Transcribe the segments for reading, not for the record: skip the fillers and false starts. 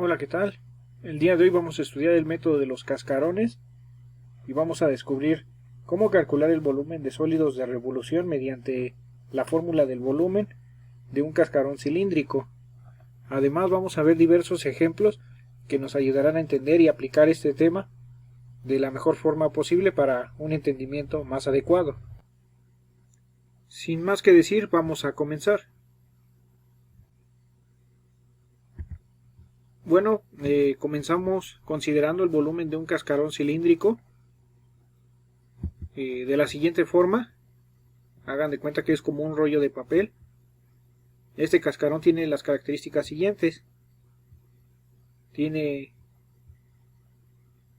Hola, ¿qué tal? El día de hoy vamos a estudiar el método de los cascarones y vamos a descubrir cómo calcular el volumen de sólidos de revolución mediante la fórmula del volumen de un cascarón cilíndrico. Además vamos a ver diversos ejemplos que nos ayudarán a entender y aplicar este tema de la mejor forma posible para un entendimiento más adecuado. Sin más que decir, vamos a comenzar. Bueno, comenzamos considerando el volumen de un cascarón cilíndrico de la siguiente forma. Hagan de cuenta que es como un rollo de papel. Este cascarón tiene las características siguientes. Tiene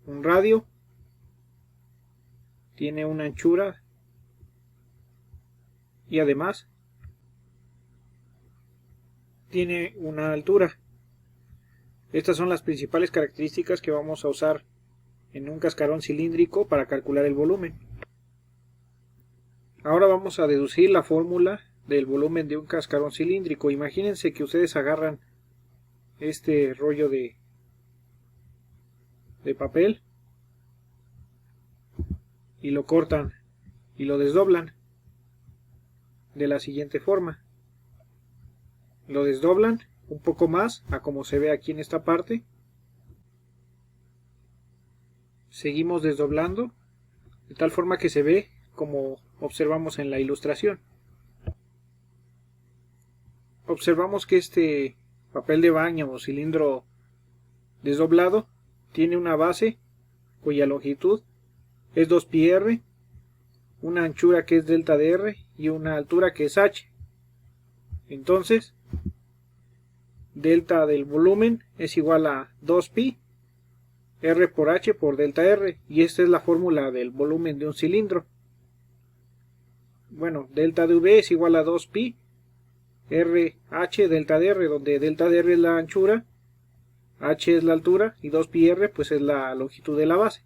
un radio, tiene una anchura y además tiene una altura. Estas son las principales características que vamos a usar en un cascarón cilíndrico para calcular el volumen. Ahora vamos a deducir la fórmula del volumen de un cascarón cilíndrico. Imagínense que ustedes agarran este rollo de papel y lo cortan y lo desdoblan de la siguiente forma. Lo desdoblan un poco más a como se ve aquí en esta parte. Seguimos desdoblando de tal forma que se ve como observamos en la ilustración. Observamos que este papel de baño o cilindro desdoblado tiene una base cuya longitud es 2πr, una anchura que es delta de r y una altura que es h. Entonces, delta del volumen es igual a 2π r por h por delta r, y esta es la fórmula del volumen de un cilindro. Bueno, delta de v es igual a 2π RH delta de r, donde delta de r es la anchura, h es la altura y 2πr pues es la longitud de la base.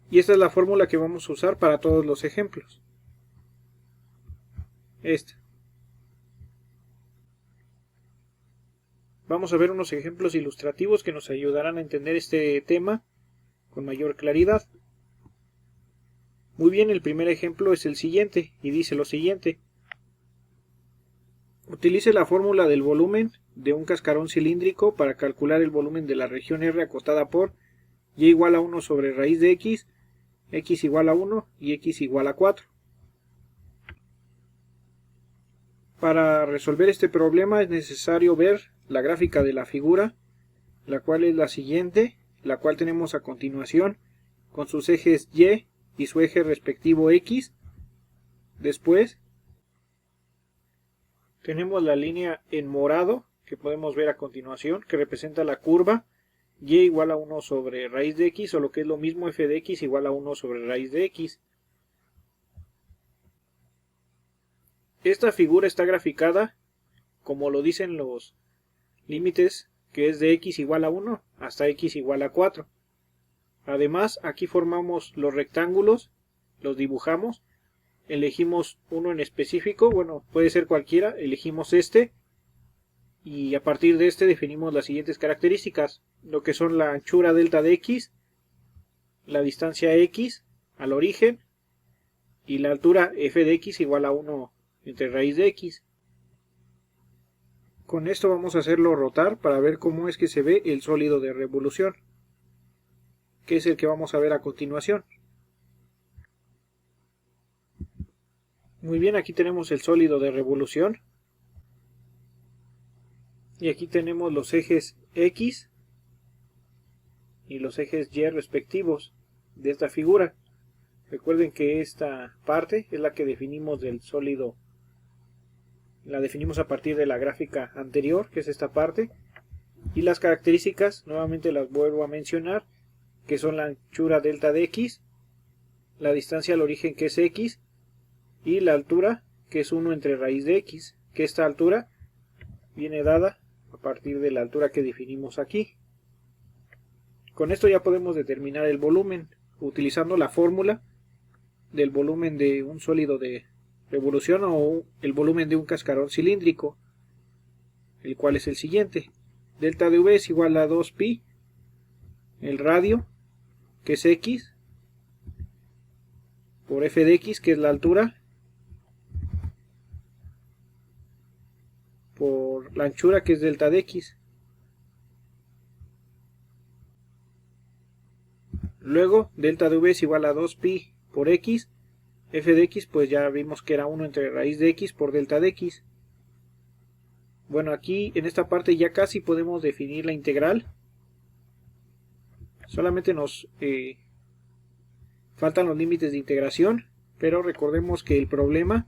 Y esta es la fórmula que vamos a usar para todos los ejemplos. Vamos a ver unos ejemplos ilustrativos que nos ayudarán a entender este tema con mayor claridad. Muy bien, el primer ejemplo es el siguiente y dice lo siguiente. Utilice la fórmula del volumen de un cascarón cilíndrico para calcular el volumen de la región R acotada por y igual a 1 sobre raíz de x, x igual a 1 y x igual a 4. Para resolver este problema es necesario ver la gráfica de la figura, la cual es la siguiente, la cual tenemos a continuación con sus ejes y su eje respectivo x. Después tenemos la línea en morado que podemos ver a continuación, que representa la curva y igual a 1 sobre raíz de x, o lo que es lo mismo f de x igual a 1 sobre raíz de x. Esta figura está graficada como lo dicen los límites, que es de x igual a 1 hasta x igual a 4. Además, aquí formamos los rectángulos, los dibujamos, elegimos uno en específico, bueno, puede ser cualquiera, elegimos este, y a partir de este definimos las siguientes características, lo que son la anchura delta de x, la distancia x al origen, y la altura f de x igual a 1 entre raíz de x. Con esto vamos a hacerlo rotar para ver cómo es que se ve el sólido de revolución, que es el que vamos a ver a continuación. Muy bien, aquí tenemos el sólido de revolución. Y aquí tenemos los ejes X y los ejes Y respectivos de esta figura. Recuerden que esta parte es la que definimos del sólido. La definimos a partir de la gráfica anterior, que es esta parte. Y las características, nuevamente las vuelvo a mencionar, que son la anchura delta de x, la distancia al origen, que es x, y la altura, que es 1 entre raíz de x, que esta altura viene dada a partir de la altura que definimos aquí. Con esto ya podemos determinar el volumen utilizando la fórmula del volumen de un sólido de revolución o el volumen de un cascarón cilíndrico. el cual es el siguiente. Delta de v es igual a 2pi, el radio, que es x, por f de x, que es la altura, por la anchura, que es delta de x. Luego, delta de v es igual a 2pi por x, f de x, pues ya vimos que era 1 entre raíz de x por delta de x. Bueno, aquí en esta parte ya casi podemos definir la integral. Solamente nos faltan los límites de integración, pero recordemos que el problema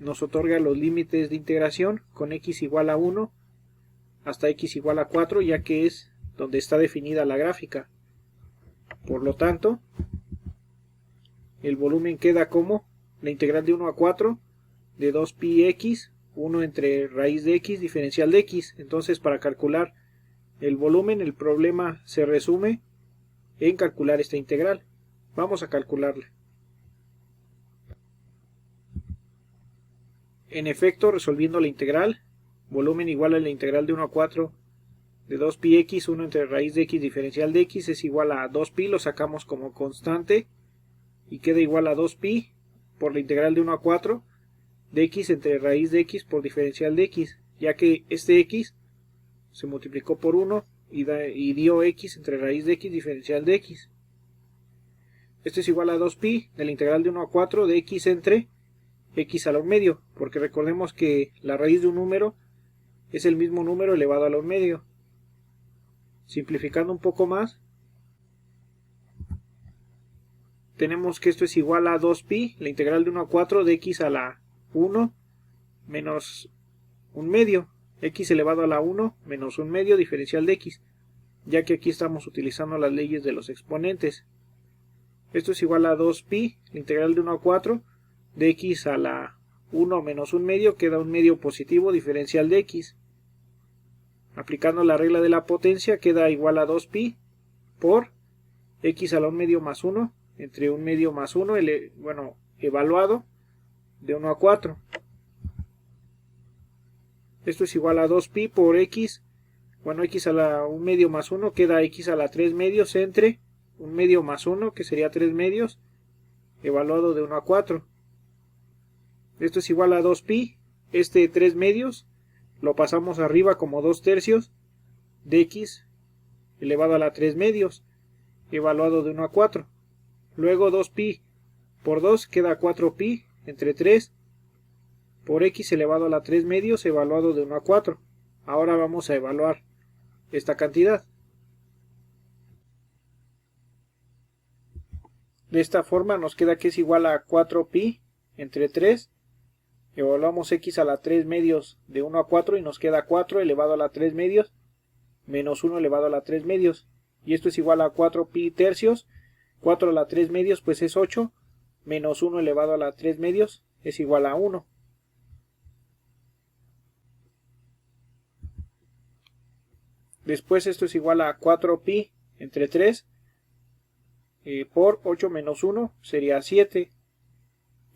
nos otorga los límites de integración con x igual a 1 hasta x igual a 4, ya que es donde está definida la gráfica. Por lo tanto, el volumen queda como la integral de 1 a 4 de 2pi x, 1 entre raíz de x diferencial de x. Entonces, para calcular el volumen, el problema se resume en calcular esta integral. Vamos a calcularla. En efecto, resolviendo la integral, volumen igual a la integral de 1 a 4 de 2pi x, 1 entre raíz de x diferencial de x es igual a 2pi, lo sacamos como constante y queda igual a 2pi por la integral de 1 a 4 de x entre raíz de x por diferencial de x, ya que este x se multiplicó por 1 y dio x entre raíz de x diferencial de x. Esto es igual a 2pi de la integral de 1 a 4 de x entre x al 1 medio, porque recordemos que la raíz de un número es el mismo número elevado al 1 medio. Simplificando un poco más, tenemos que esto es igual a 2pi, la integral de 1 a 4 de x a la 1 menos 1 medio, x elevado a la 1 menos 1 medio diferencial de x, ya que aquí estamos utilizando las leyes de los exponentes. Esto es igual a 2pi, la integral de 1 a 4 de x a la 1 menos 1 medio, queda 1 medio positivo diferencial de x. Aplicando la regla de la potencia queda igual a 2pi por x a la 1 medio más 1 entre 1 medio más 1, evaluado de 1 a 4. Esto es igual a 2pi por x, x a la 1 medio más 1 queda x a la 3 medios entre 1 medio más 1, que sería 3 medios, evaluado de 1 a 4. Esto es igual a 2pi, este 3 medios lo pasamos arriba como 2 tercios de x elevado a la 3 medios, evaluado de 1 a 4. Luego 2pi por 2 queda 4pi entre 3 por x elevado a la 3 medios, evaluado de 1 a 4. Ahora vamos a evaluar esta cantidad. De esta forma nos queda que es igual a 4pi entre 3. Evaluamos x a la 3 medios de 1 a 4 y nos queda 4 elevado a la 3 medios menos 1 elevado a la 3 medios. Y esto es igual a 4pi tercios. 4 a la 3 medios pues es 8 menos 1 elevado a la 3 medios es igual a 1. Después esto es igual a 4pi entre 3 por 8 menos 1 sería 7.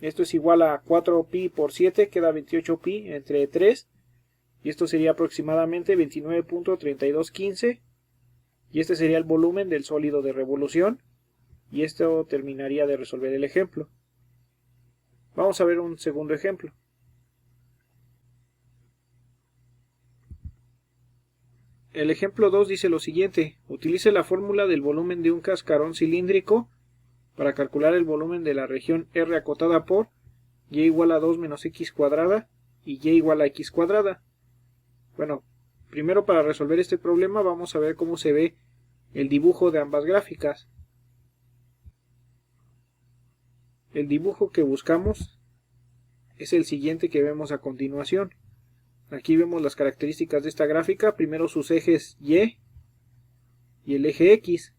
Esto es igual a 4pi por 7, queda 28pi entre 3. Y esto sería aproximadamente 29.3215. Y este sería el volumen del sólido de revolución. Y esto terminaría de resolver el ejemplo. Vamos a ver un segundo ejemplo. El ejemplo 2 dice lo siguiente: utilice la fórmula del volumen de un cascarón cilíndrico para calcular el volumen de la región R acotada por y igual a 2 menos x cuadrada y y igual a x cuadrada. Bueno, primero para resolver este problema vamos a ver cómo se ve el dibujo de ambas gráficas. El dibujo que buscamos es el siguiente que vemos a continuación. Aquí vemos las características de esta gráfica, primero sus ejes y el eje x.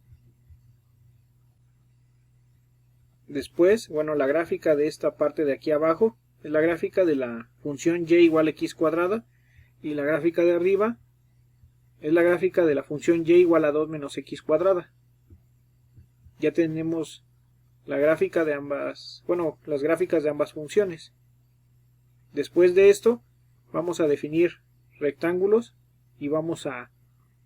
Después, la gráfica de esta parte de aquí abajo es la gráfica de la función y igual a x cuadrada, y la gráfica de arriba es la gráfica de la función y igual a 2 menos x cuadrada. Ya tenemos la gráfica de ambas, las gráficas de ambas funciones. Después de esto, vamos a definir rectángulos y vamos a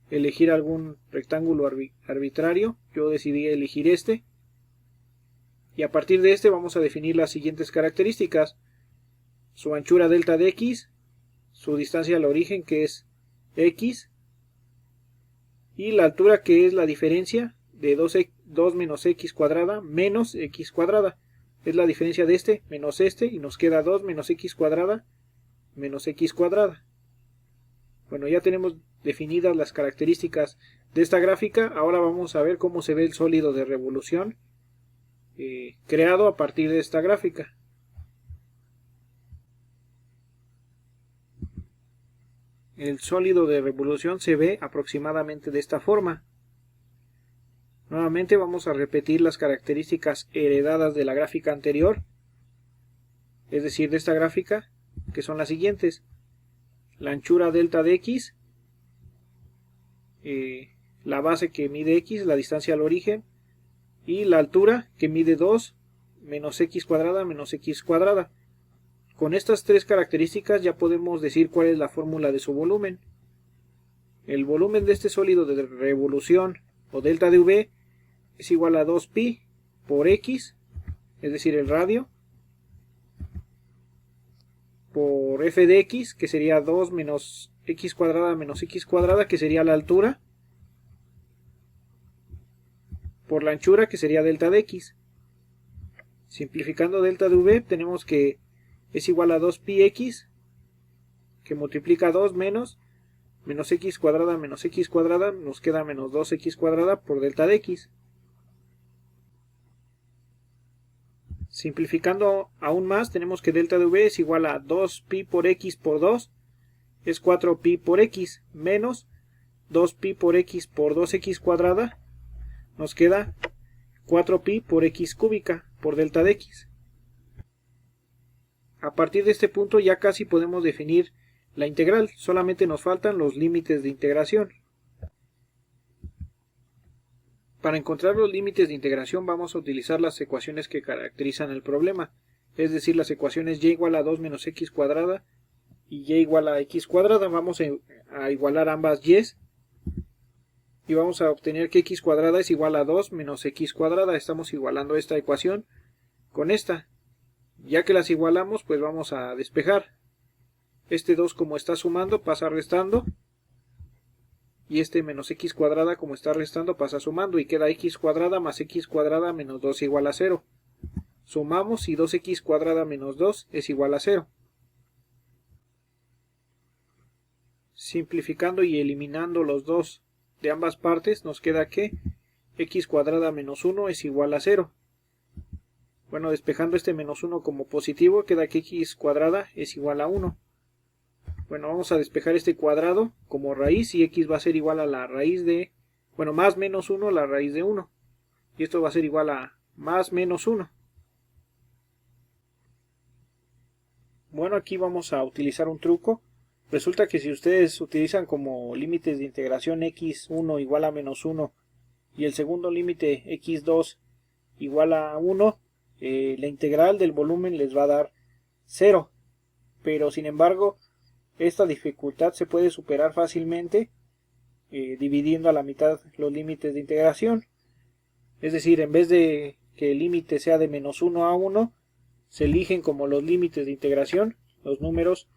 elegir algún rectángulo arbitrario. Yo decidí elegir este. Y a partir de este vamos a definir las siguientes características. Su anchura delta de x, su distancia al origen que es x, y la altura que es la diferencia de 2 menos x cuadrada menos x cuadrada. Es la diferencia de este menos este y nos queda 2 menos x cuadrada menos x cuadrada. Bueno, ya tenemos definidas las características de esta gráfica. Ahora vamos a ver cómo se ve el sólido de revolución creado a partir de esta gráfica. El sólido de revolución se ve aproximadamente de esta forma. Nuevamente vamos a repetir las características heredadas de la gráfica anterior, es decir, de esta gráfica, que son las siguientes. La anchura delta de x, la base que mide x, la distancia al origen, y la altura que mide 2 menos x cuadrada menos x cuadrada. Con estas tres características ya podemos decir cuál es la fórmula de su volumen. El volumen de este sólido de revolución o delta de V es igual a 2pi por x, es decir, el radio, por f de x, que sería 2 menos x cuadrada menos x cuadrada, que sería la altura, por la anchura, que sería delta de x. Simplificando delta de V, tenemos que es igual a 2pi x, que multiplica 2 menos x cuadrada menos x cuadrada, nos queda menos 2x cuadrada por delta de x. Simplificando aún más, tenemos que delta de V es igual a 2pi por x por 2, es 4pi por x, menos 2pi por x por 2x cuadrada, nos queda 4pi por x cúbica por delta de x. A partir de este punto ya casi podemos definir la integral, solamente nos faltan los límites de integración. Para encontrar los límites de integración vamos a utilizar las ecuaciones que caracterizan el problema, es decir, las ecuaciones y igual a 2 menos x cuadrada y y igual a x cuadrada. Vamos a igualar ambas y's y vamos a obtener que x cuadrada es igual a 2 menos x cuadrada. Estamos igualando esta ecuación con esta. Ya que las igualamos, pues vamos a despejar. Este 2 como está sumando pasa restando. Y este menos x cuadrada como está restando pasa sumando. Y queda x cuadrada más x cuadrada menos 2 igual a 0. Sumamos y 2x cuadrada menos 2 es igual a 0. Simplificando y eliminando los 2 de ambas partes nos queda que x cuadrada menos 1 es igual a 0. Bueno, despejando este menos 1 como positivo, queda que x cuadrada es igual a 1. Bueno, vamos a despejar este cuadrado como raíz y x va a ser igual a la raíz de, bueno, más menos 1 la raíz de 1. Y esto va a ser igual a más menos 1. Bueno, aquí vamos a utilizar un truco. Resulta que si ustedes utilizan como límites de integración x1 igual a menos 1 y el segundo límite x2 igual a 1, la integral del volumen les va a dar 0. Pero sin embargo, esta dificultad se puede superar fácilmente dividiendo a la mitad los límites de integración. Es decir, en vez de que el límite sea de menos 1 a 1, se eligen como los límites de integración los números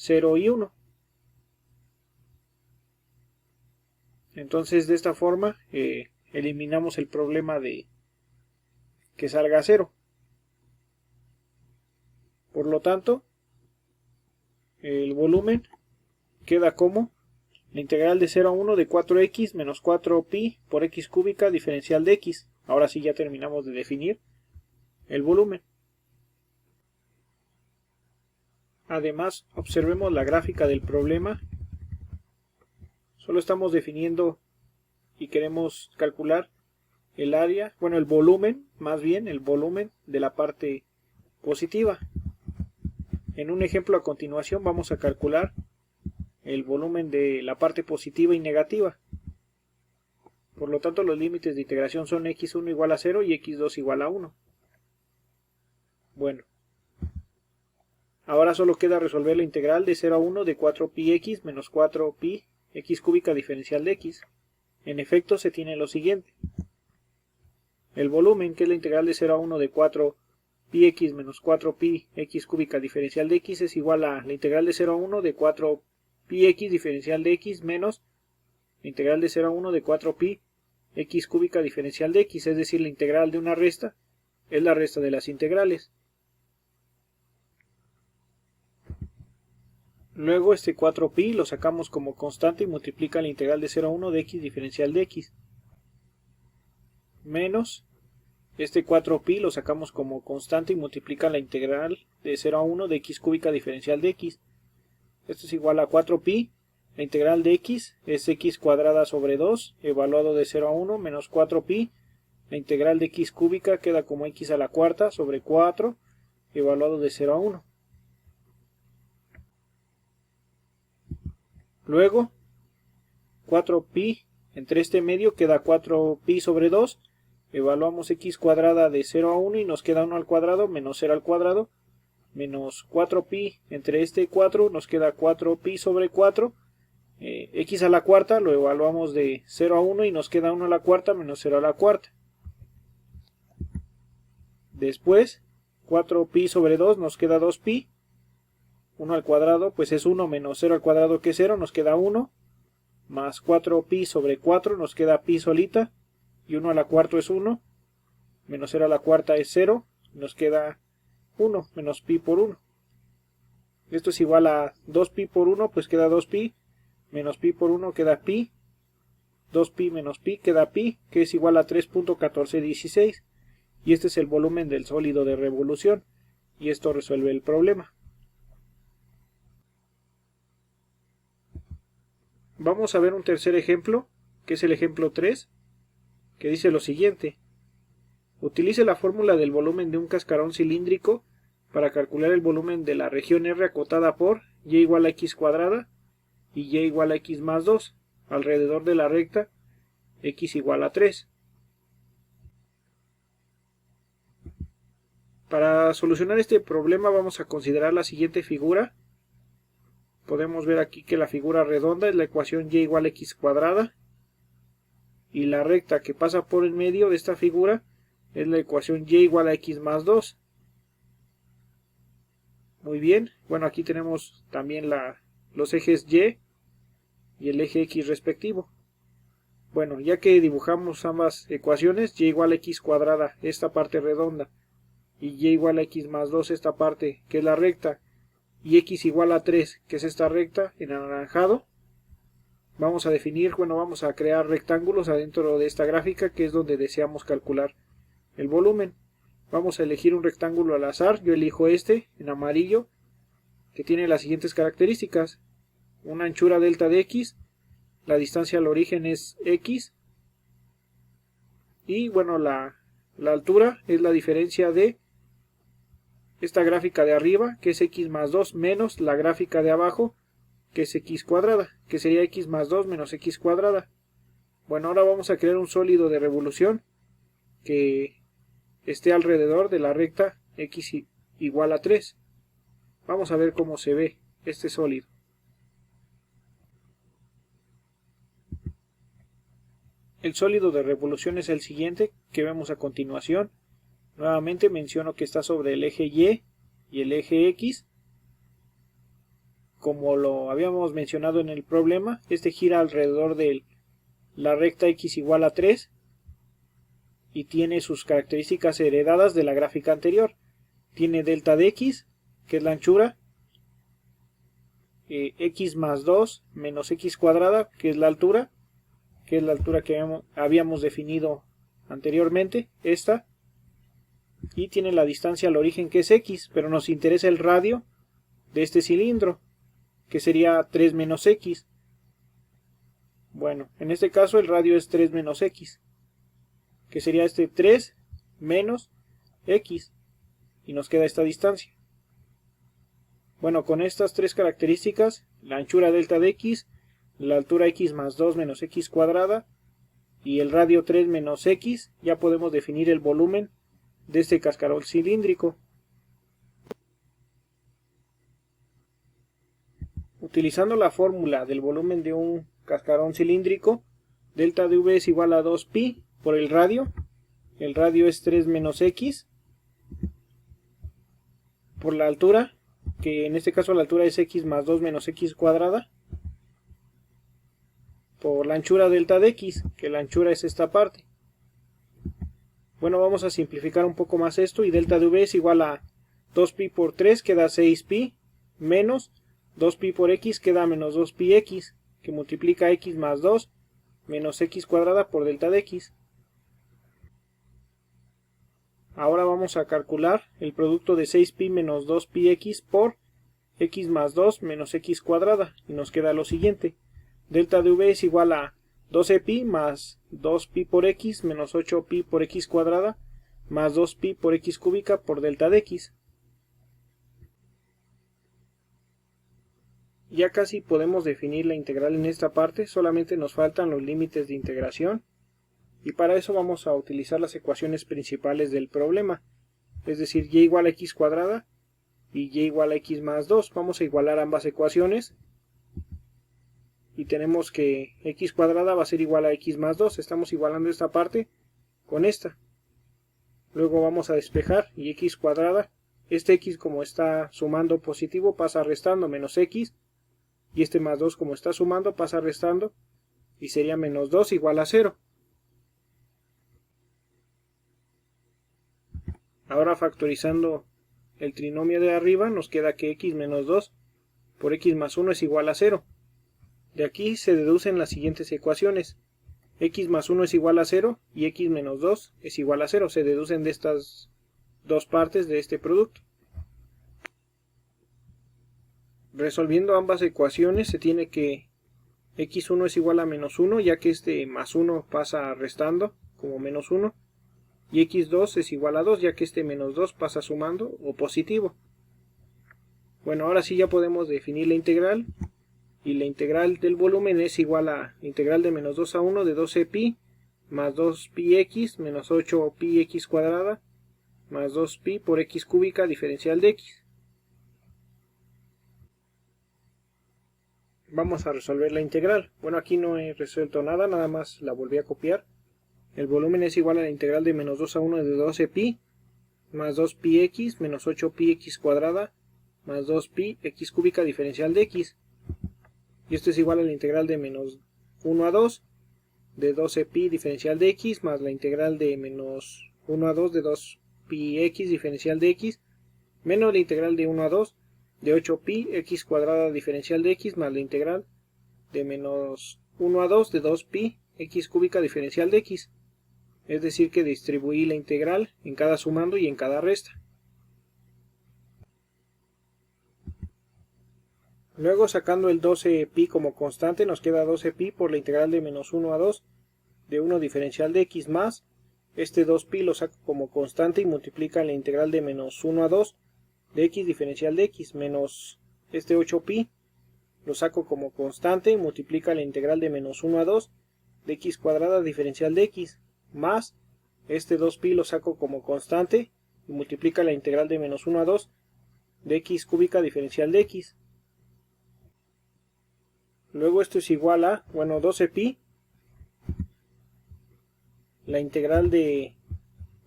0 y 1. Entonces de esta forma eliminamos el problema de que salga 0. Por lo tanto, el volumen queda como la integral de 0 a 1 de 4x menos 4pi por x cúbica diferencial de x. Ahora sí ya terminamos de definir el volumen. Además, observemos la gráfica del problema. Solo estamos definiendo y queremos calcular el área, bueno, el volumen, más bien el volumen de la parte positiva. En un ejemplo a continuación vamos a calcular el volumen de la parte positiva y negativa. Por lo tanto, los límites de integración son x1 igual a 0 y x2 igual a 1. Bueno, Ahora solo queda resolver la integral de 0 a 1 de 4πx menos 4π x cúbica diferencial de x. En efecto, se tiene lo siguiente. El volumen, que es la integral de 0 a 1 de 4πx menos 4π x cúbica diferencial de x, es igual a la integral de 0 a 1 de 4πx diferencial de x menos la integral de 0 a 1 de 4π x cúbica diferencial de x, es decir, la integral de una resta es la resta de las integrales. Luego este 4π lo sacamos como constante y multiplica la integral de 0 a 1 de x diferencial de x. Menos este 4π lo sacamos como constante y multiplica la integral de 0 a 1 de x cúbica diferencial de x. Esto es igual a 4π. La integral de x es x cuadrada sobre 2, evaluado de 0 a 1, menos 4π. La integral de x cúbica queda como x a la cuarta sobre 4, evaluado de 0 a 1. Luego, 4π entre este medio queda 4π sobre 2. Evaluamos x cuadrada de 0 a 1 y nos queda 1 al cuadrado menos 0 al cuadrado. Menos 4π entre este 4 nos queda 4π sobre 4. X a la cuarta lo evaluamos de 0 a 1 y nos queda 1 a la cuarta menos 0 a la cuarta. Después, 4π sobre 2 nos queda 2π. 1 al cuadrado pues es 1 menos 0 al cuadrado que es 0, nos queda 1. Más 4π sobre 4 nos queda pi solita. Y 1 a la cuarta es 1. Menos 0 a la cuarta es 0. Nos queda 1 menos pi por 1. Esto es igual a 2π por 1, pues queda 2π. Menos pi por 1 queda pi. 2π menos pi queda pi, que es igual a 3.1416. Y este es el volumen del sólido de revolución. Y esto resuelve el problema. Vamos a ver un tercer ejemplo, que es el ejemplo 3, que dice lo siguiente. Utilice la fórmula del volumen de un cascarón cilíndrico para calcular el volumen de la región R acotada por y igual a x cuadrada y y igual a x más 2 alrededor de la recta x igual a 3. Para solucionar este problema vamos a considerar la siguiente figura. Podemos ver aquí que la figura redonda es la ecuación y igual a x cuadrada y la recta que pasa por el medio de esta figura es la ecuación y igual a x más 2. Muy bien, bueno, aquí tenemos también los ejes y el eje x respectivo. Bueno, ya que dibujamos ambas ecuaciones, y igual a x cuadrada, esta parte redonda, y y igual a x más 2, esta parte que es la recta, y x igual a 3, que es esta recta en anaranjado, vamos a definir, vamos a crear rectángulos adentro de esta gráfica, que es donde deseamos calcular el volumen. Vamos a elegir un rectángulo al azar, yo elijo este en amarillo, que tiene las siguientes características. Una anchura delta de x, la distancia al origen es x, y bueno, la altura es la diferencia de esta gráfica de arriba, que es x más 2, menos la gráfica de abajo, que es x cuadrada, que sería x más 2 menos x cuadrada. Bueno, ahora vamos a crear un sólido de revolución que esté alrededor de la recta x igual a 3. Vamos a ver cómo se ve este sólido. El sólido de revolución es el siguiente que vemos a continuación. Nuevamente menciono que está sobre el eje y el eje x. Como lo habíamos mencionado en el problema, este gira alrededor de la recta x igual a 3 y tiene sus características heredadas de la gráfica anterior. Tiene delta de x, que es la anchura, x más 2 menos x cuadrada, que es la altura, que habíamos definido anteriormente, esta, y tiene la distancia al origen, que es x, pero nos interesa el radio de este cilindro, que sería 3 menos x. Bueno, en este caso el radio es 3 menos x, que sería este 3 menos x, y nos queda esta distancia. Bueno, con estas tres características, la anchura delta de x, la altura x más 2 menos x cuadrada y el radio 3 menos x, ya podemos definir el volumen de este cascarón cilíndrico. Utilizando la fórmula del volumen de un cascarón cilíndrico, delta de V es igual a 2pi por el radio es 3 menos x, por la altura, que en este caso la altura es x más 2 menos x cuadrada, por la anchura delta de x, que la anchura es esta parte. Bueno, vamos a simplificar un poco más esto, y delta de V es igual a 2pi por 3, queda 6pi, menos 2pi por x queda menos 2pi x, que multiplica x más 2 menos x cuadrada por delta de x. Ahora vamos a calcular el producto de 6pi menos 2pi x por x más 2 menos x cuadrada, y nos queda lo siguiente. Delta de V es igual a 12pi más 2pi por x menos 8pi por x cuadrada más 2pi por x cúbica por delta de x. Ya casi podemos definir la integral en esta parte, solamente nos faltan los límites de integración, y para eso vamos a utilizar las ecuaciones principales del problema, es decir, y igual a x cuadrada y y igual a x más 2. Vamos a igualar ambas ecuaciones, y tenemos que x cuadrada va a ser igual a x más 2, estamos igualando esta parte con esta. Luego vamos a despejar, y x cuadrada, este x como está sumando positivo pasa restando, menos x, y este más 2 como está sumando pasa restando, y sería menos 2 igual a 0. Ahora factorizando el trinomio de arriba nos queda que x menos 2 por x más 1 es igual a 0. De aquí se deducen las siguientes ecuaciones. X más 1 es igual a 0 y x menos 2 es igual a 0. Se deducen de estas dos partes de este producto. Resolviendo ambas ecuaciones se tiene que x1 es igual a menos 1, ya que este más 1 pasa restando como menos 1. Y x2 es igual a 2, ya que este menos 2 pasa sumando o positivo. Bueno, ahora sí ya podemos definir la integral. Y la integral del volumen es igual a integral de menos 2 a 1 de 12pi más 2pi x menos 8pi x cuadrada más 2pi por x cúbica diferencial de x. Vamos a resolver la integral. Bueno, aquí no he resuelto nada, nada más la volví a copiar. El volumen es igual a la integral de menos 2 a 1 de 12pi más 2pi x menos 8pi x cuadrada más 2pi x cúbica diferencial de x. Y esto es igual a la integral de menos 1 a 2 de 12pi diferencial de x más la integral de menos 1 a 2 de 2pi x diferencial de x menos la integral de 1 a 2 de 8pi x cuadrada diferencial de x más la integral de menos 1 a 2 de 2pi x cúbica diferencial de x. Es decir que distribuí la integral en cada sumando y en cada resta. Luego, sacando el 12pi como constante, nos queda 12pi por la integral de menos 1 a 2 de 1 diferencial de x más este 2pi lo saco como constante y multiplica la integral de menos 1 a 2 de x diferencial de x menos este 8pi lo saco como constante y multiplica la integral de menos 1 a 2 de x cuadrada diferencial de x más este 2pi lo saco como constante y multiplica la integral de menos 1 a 2 de x cúbica diferencial de x. Luego esto es igual a, 12pi, la integral de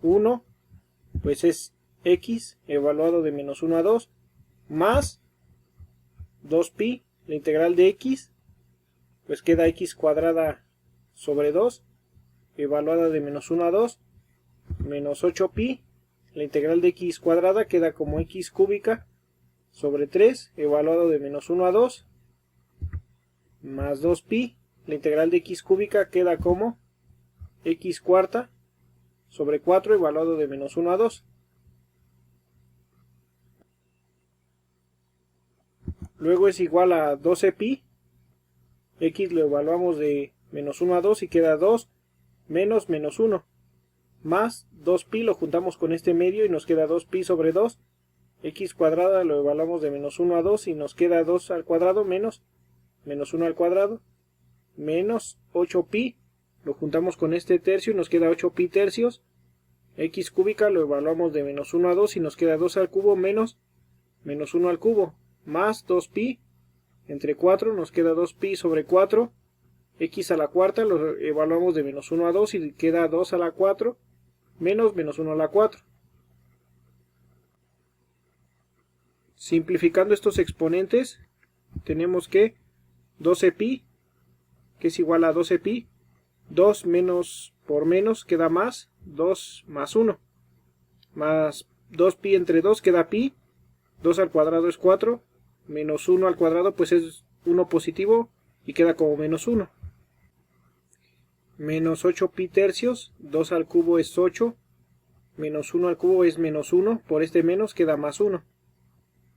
1, pues es x evaluado de menos 1 a 2, más 2pi, la integral de x, pues queda x cuadrada sobre 2, evaluada de menos 1 a 2, menos 8pi, la integral de x cuadrada queda como x cúbica sobre 3, evaluado de menos 1 a 2, más 2pi, la integral de x cúbica queda como x cuarta sobre 4, evaluado de menos 1 a 2. Luego es igual a 12pi, x lo evaluamos de menos 1 a 2 y queda 2 menos menos 1, más 2pi lo juntamos con este medio y nos queda 2pi sobre 2, x cuadrada lo evaluamos de menos 1 a 2 y nos queda 2 al cuadrado menos menos 1 al cuadrado, menos 8pi, lo juntamos con este tercio y nos queda 8pi tercios, x cúbica lo evaluamos de menos 1 a 2 y nos queda 2 al cubo menos menos 1 al cubo, más 2pi, entre 4, nos queda 2pi sobre 4, x a la cuarta lo evaluamos de menos 1 a 2 y queda 2 a la 4 menos menos 1 a la 4. Simplificando estos exponentes, tenemos que 12pi, que es igual a 12pi, 2 menos por menos queda más, 2 más 1, más 2pi entre 2 queda pi, 2 al cuadrado es 4, menos 1 al cuadrado pues es 1 positivo y queda como menos 1. Menos 8pi tercios, 2 al cubo es 8, menos 1 al cubo es menos 1, por este menos queda más 1.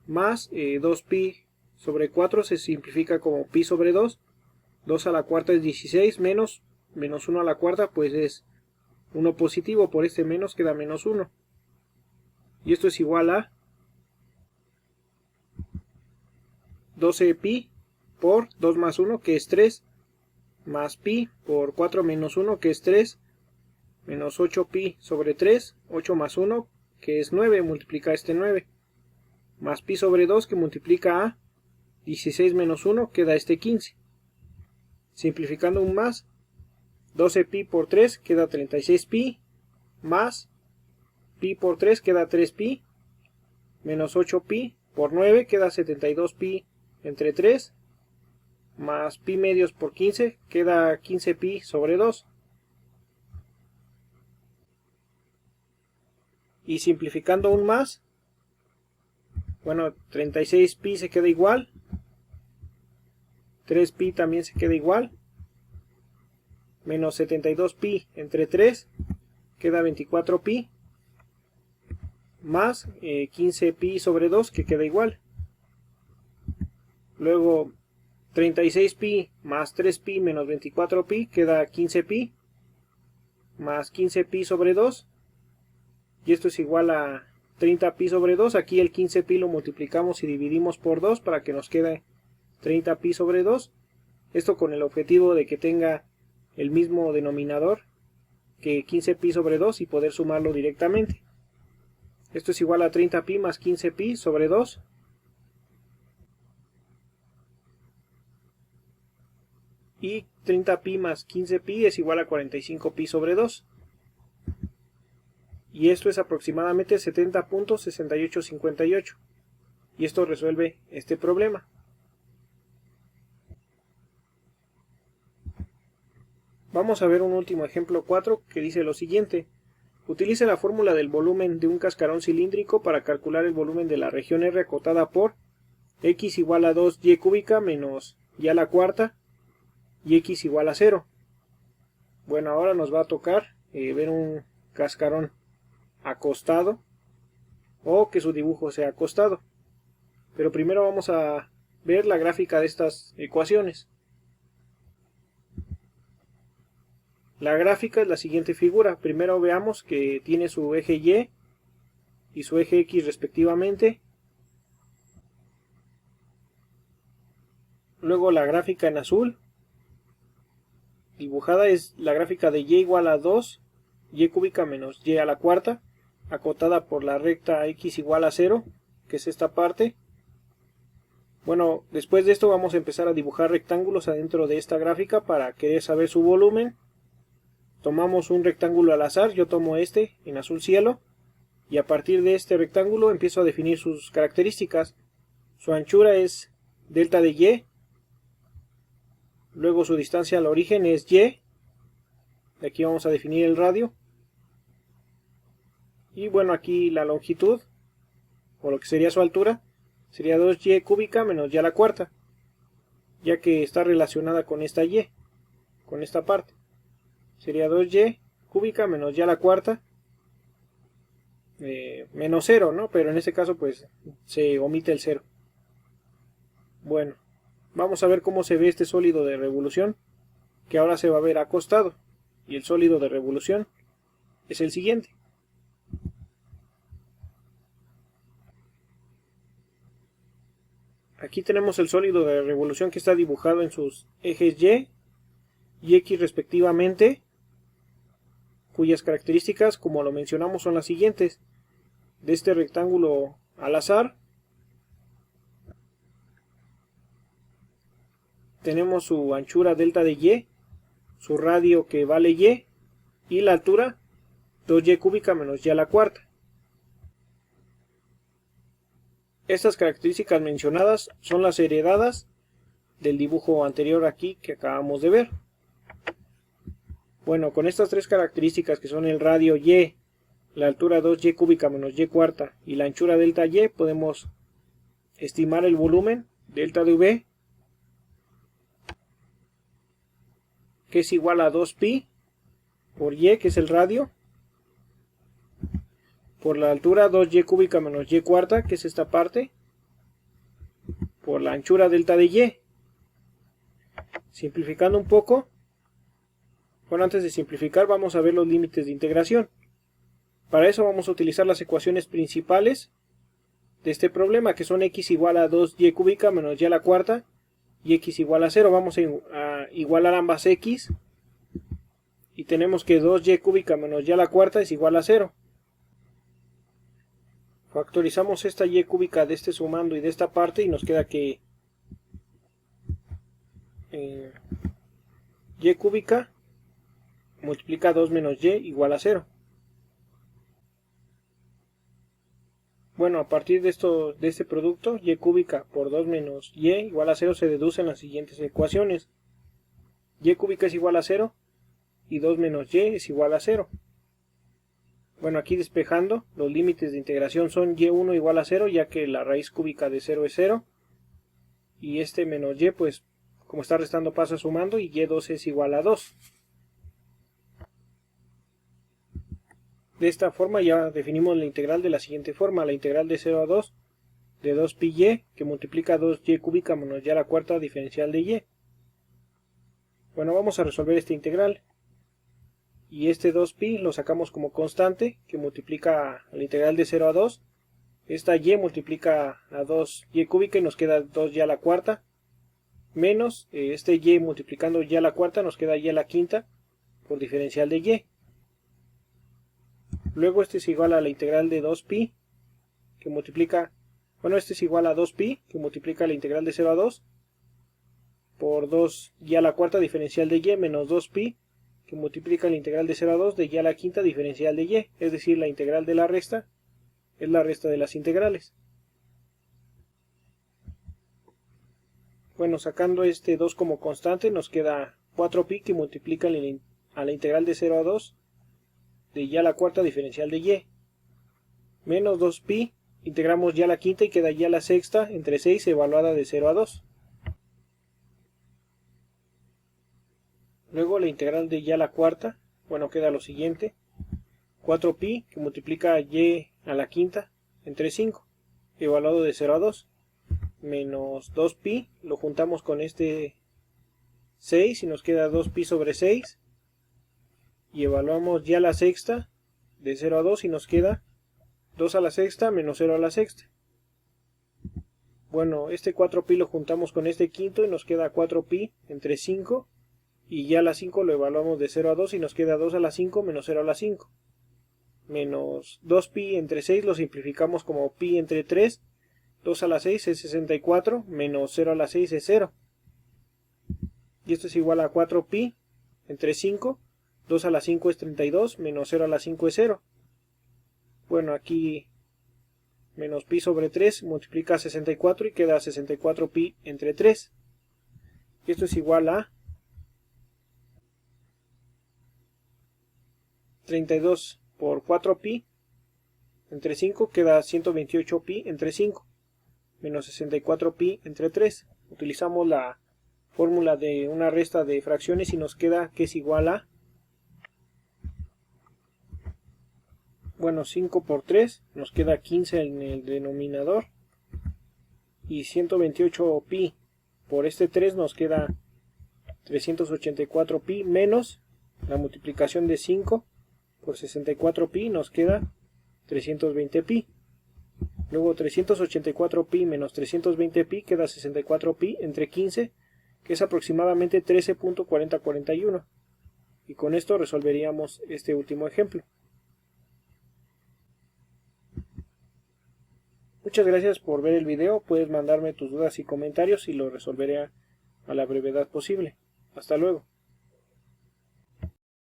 Más 2pi sobre 4 se simplifica como pi sobre 2, 2 a la cuarta es 16, menos 1 a la cuarta pues es 1 positivo, por este menos queda menos 1. Y esto es igual a 12pi por 2 más 1 que es 3, más pi por 4 menos 1 que es 3, menos 8pi sobre 3, 8 más 1 que es 9, multiplica este 9, más pi sobre 2 que multiplica a 16 menos 1 queda este 15. Simplificando un más, 12pi por 3 queda 36pi, más pi por 3 queda 3pi, menos 8pi por 9 queda 72pi entre 3, más pi medios por 15 queda 15pi sobre 2. Y simplificando aún más, bueno, 36pi se queda igual, 3pi también se queda igual, menos 72pi entre 3 queda 24pi, más 15pi sobre 2 que queda igual. Luego 36pi más 3pi menos 24pi queda 15pi, más 15pi sobre 2, y esto es igual a 30pi sobre 2. Aquí el 15pi lo multiplicamos y dividimos por 2 para que nos quede 30pi sobre 2. Esto con el objetivo de que tenga el mismo denominador que 15pi sobre 2 y poder sumarlo directamente. Esto es igual a 30pi más 15pi sobre 2. Y 30pi más 15pi es igual a 45pi sobre 2. Y esto es aproximadamente 70.6858. Y esto resuelve este problema. Vamos a ver un último ejemplo 4 que dice lo siguiente. Utilice la fórmula del volumen de un cascarón cilíndrico para calcular el volumen de la región R acotada por x igual a 2y cúbica menos y a la cuarta y x igual a 0. Bueno, ahora nos va a tocar ver un cascarón acostado o que su dibujo sea acostado. Pero primero vamos a ver la gráfica de estas ecuaciones. La gráfica es la siguiente figura. Primero veamos que tiene su eje Y y su eje X respectivamente. Luego la gráfica en azul dibujada es la gráfica de Y igual a 2 y cúbica menos y a la cuarta, acotada por la recta X igual a 0, que es esta parte. Bueno, después de esto vamos a empezar a dibujar rectángulos adentro de esta gráfica para querer saber su volumen. Tomamos un rectángulo al azar, yo tomo este en azul cielo, y a partir de este rectángulo empiezo a definir sus características. Su anchura es delta de Y, luego su distancia al origen es Y, aquí vamos a definir el radio, y bueno, aquí la longitud, o lo que sería su altura, sería 2y cúbica menos y a la cuarta, ya que está relacionada con esta Y, con esta parte. Sería 2y cúbica menos y a la cuarta menos 0, ¿no? Pero en este caso pues se omite el 0. Bueno, vamos a ver cómo se ve este sólido de revolución, que ahora se va a ver acostado. Y el sólido de revolución es el siguiente. Aquí tenemos el sólido de revolución que está dibujado en sus ejes y X respectivamente, cuyas características, como lo mencionamos, son las siguientes. De este rectángulo al azar, tenemos su anchura delta de y, su radio que vale y la altura 2y cúbica menos y a la cuarta. Estas características mencionadas son las heredadas del dibujo anterior aquí que acabamos de ver. Bueno, con estas tres características que son el radio y, la altura 2y cúbica menos y cuarta y la anchura delta y, podemos estimar el volumen delta de V, que es igual a 2pi por y, que es el radio, por la altura 2y cúbica menos y cuarta, que es esta parte, por la anchura delta de y. Simplificando un poco, bueno, antes de simplificar vamos a ver los límites de integración. Para eso vamos a utilizar las ecuaciones principales de este problema, que son x igual a 2y cúbica menos y a la cuarta y x igual a 0. Vamos a igualar ambas x y tenemos que 2y cúbica menos y a la cuarta es igual a 0. Factorizamos esta y cúbica de este sumando y de esta parte y nos queda que y cúbica multiplica 2 menos y igual a 0. Bueno, a partir de este producto, y cúbica por 2 menos y igual a 0 se deducen las siguientes ecuaciones. Y cúbica es igual a 0 y 2 menos y es igual a 0. Bueno, aquí despejando, los límites de integración son y1 igual a 0, ya que la raíz cúbica de 0 es 0. Y este menos y, pues, como está restando pasa sumando, y y2 es igual a 2. De esta forma ya definimos la integral de la siguiente forma: la integral de 0 a 2 de 2pi que multiplica 2y cúbica menos y a la cuarta diferencial de y. Bueno, vamos a resolver esta integral. Y este 2pi lo sacamos como constante, que multiplica la integral de 0 a 2. Esta y multiplica a 2y cúbica y nos queda 2y a la cuarta. Menos este y multiplicando y a la cuarta nos queda y a la quinta por diferencial de y. Luego este es igual a la integral de 2pi que multiplica, bueno, este es igual a 2pi que multiplica la integral de 0 a 2 por 2y a la cuarta diferencial de y menos 2pi que multiplica la integral de 0 a 2 de y a la quinta diferencial de y, es decir, la integral de la resta es la resta de las integrales. Bueno, sacando este 2 como constante nos queda 4pi que multiplica a la integral de 0 a 2 de y a la cuarta diferencial de y, menos 2pi, integramos y a la quinta y queda y a la sexta entre 6 evaluada de 0 a 2. Luego la integral de y a la cuarta, bueno, queda lo siguiente: 4pi que multiplica y a la quinta entre 5 evaluado de 0 a 2, menos 2pi, lo juntamos con este 6 y nos queda 2pi sobre 6, y evaluamos y a la sexta de 0 a 2 y nos queda 2 a la sexta menos 0 a la sexta. Bueno, este 4pi lo juntamos con este quinto y nos queda 4pi entre 5, y ya a la 5 lo evaluamos de 0 a 2 y nos queda 2 a la 5 menos 0 a la 5. Menos 2pi entre 6 lo simplificamos como pi entre 3, 2 a la 6 es 64, menos 0 a la 6 es 0. Y esto es igual a 4pi entre 5, 2 a la 5 es 32, menos 0 a la 5 es 0. Bueno, aquí menos pi sobre 3 multiplica 64 y queda 64pi entre 3. Y esto es igual a 32 por 4pi entre 5 queda 128pi entre 5, menos 64pi entre 3. Utilizamos la fórmula de una resta de fracciones y nos queda que es igual a, bueno, 5 por 3 nos queda 15 en el denominador, y 128pi por este 3 nos queda 384pi, menos la multiplicación de 5 por 64pi nos queda 320pi. Luego 384pi menos 320pi queda 64pi entre 15, que es aproximadamente 13.4041. Y con esto resolveríamos este último ejemplo. Muchas gracias por ver el video. Puedes mandarme tus dudas y comentarios y lo resolveré a la brevedad posible. Hasta luego.